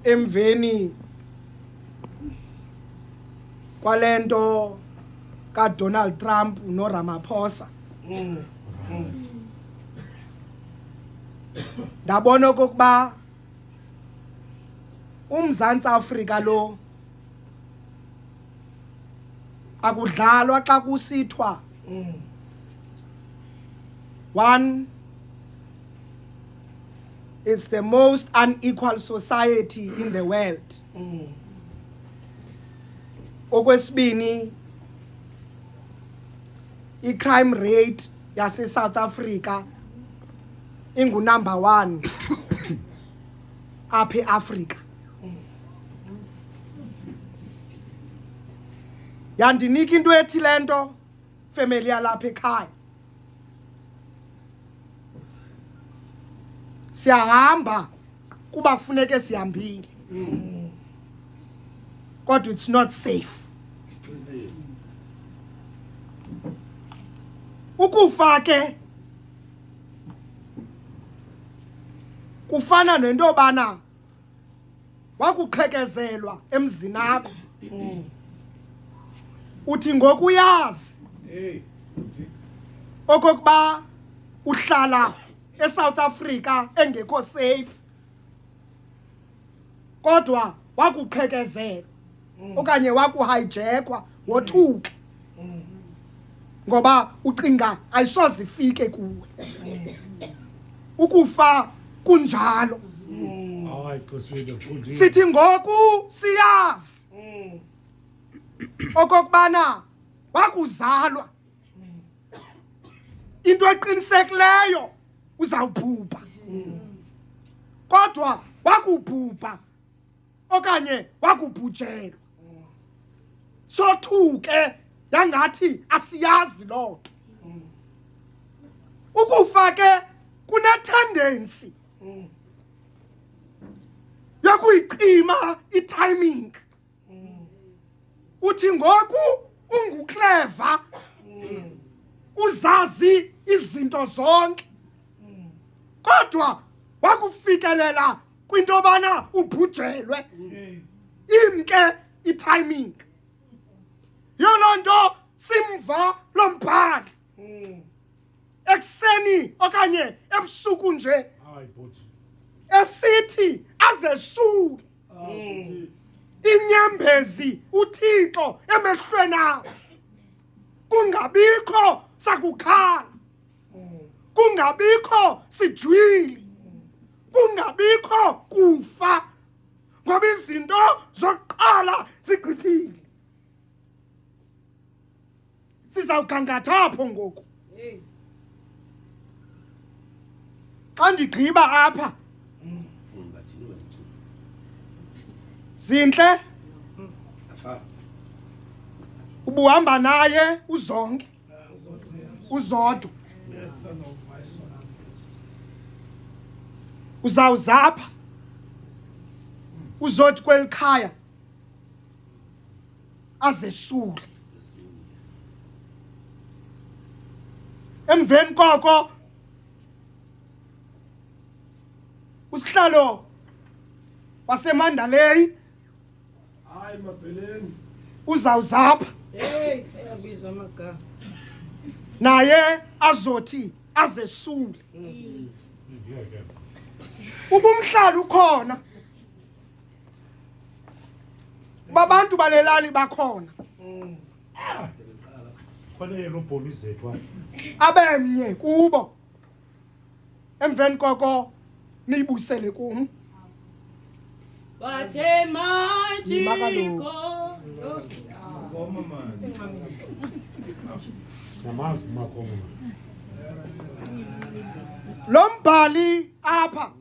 emveni kwalento ka Donald Trump no Ramaphosa ndabona okokuba uMzantsi Afrika lo akudlalwa xa kusithwa one, it's the most unequal society in the world. Okwesibini, i-crime rate yase South Africa ingu number 1 apha eAfrica. Yandinika into ethi lento family yalapha ekhaya. Siyahamba kuba kufuneke sihambile. Kodwa it's not safe. Ukufa ke kufana nento bana wakuqhekezelwa emzini akho. Uthi ngokuyazi okokuba uhlala eSouth Africa engekho safe, kodwa wakuqhekezelwa okanye wakuhijackwa wothuke ngoba ucinga ayisoze ifike kuwe. Ukufa kunjalo. Hayi xesile futhi. Sithi ngoku siyazi okokubana wakuzalwa into eqinisekileyo uzawubhubha, kodwa wakubhubha okanye wakubhujelwa sothuke yangathi asiyazi loo nto. Ukufa ke kune-tendency yokuyiqima i-timing. Uthi ngoku unguclever uzazi izinto zonke, kodwa wakufikelela kwinto bana ubhujelwe imke i-timing. Yiloo nto simva lo mbhali ekuseni okanye ebusuku nje Hayi bhuti. esithi azesule inyembezi uThixo emehlweni akho, kungabikho sakukhala, kungabikho sijwili, kungabikho kufa, ngoba izinto zokuqala zigqithile. Sizawugangatha apho ngoku. Xa ndigqiba apha zinhle ubuhamba naye uzonke uzodwa uzawuzapha uzothi kwelikhaya azesule. Emveni koko usihlalo waseMandalay Hayi mabheleni. uzawuzapha Ayabiza amagama. naye azothi azesule. Ubumhlalo ukhona, babantu balelali bakhona, Fanele lo police zethu. abemnye kubo. Emveni koko niyibusele kum. What a mighty Yima kaloku. God. Ngoma man. Namazi makoma. Lo mbhali apha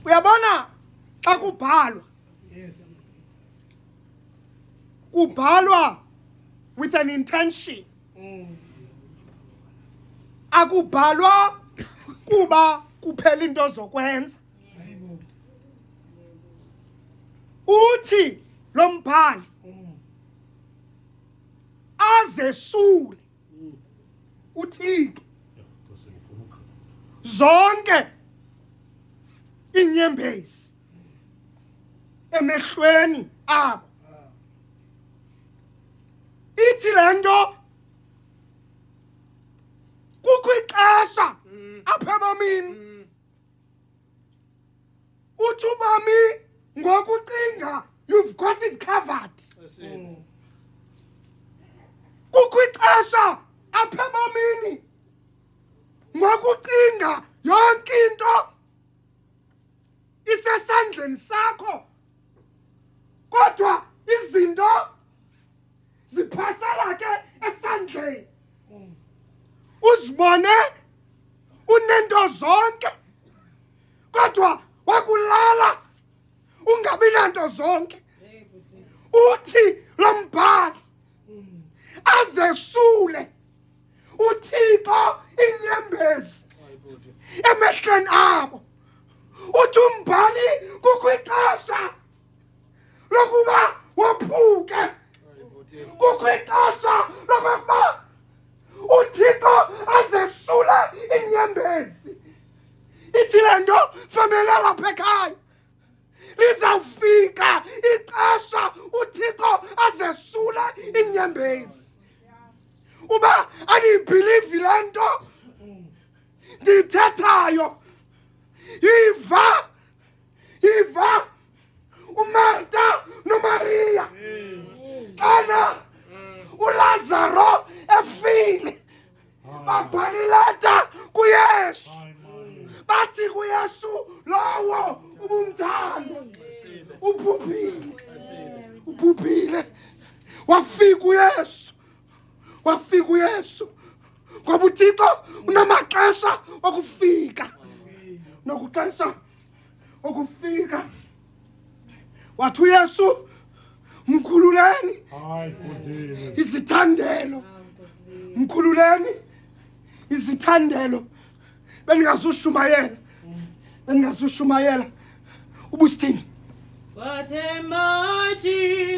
uyabona xa kubhalwa, kubhalwa with an intention. Akubhalwa kuba kuphela into zokwenza. Uthi lo mbhali azesule uThixo zonke inyembezi emehlweni abo. Ithi lento kukho ixesha apha ebomini uthi ubomi ngokucinga you've got it covered. Kukho ixesha apha ebomini ngokucinga yonke into isesandleni sakho, kodwa izinto ziphasela ke esandleni. Uzibone unento zonke, kodwa wakulala ungabi nanto zonke. Uthi lo mbhali azesule uThixo inyembezi emehlweni abo. Uthi umbhali kukho ixesha lokuba wophuke, kukho ixesha lokuba uThixo azesule inyembezi. Ithi le nto famele lapha ekhaya lizawufika ixesha uThixo azesule inyembezi. Uba andiyibhilivi le nto ndiyithethayo, yiva uMarta noMaria xana uLazaro efile, babhalileta kuYesu, bathi kuYesu lowo ubumthanda ubhubhile. Wafika uYesu ngoba uThixo unamaxesha okufika, nokuxesha okufika. Wathi uYesu mkhululeni izithandelo, mkhululeni izithandelo. Bendingazushumayela ubusithini. What am I?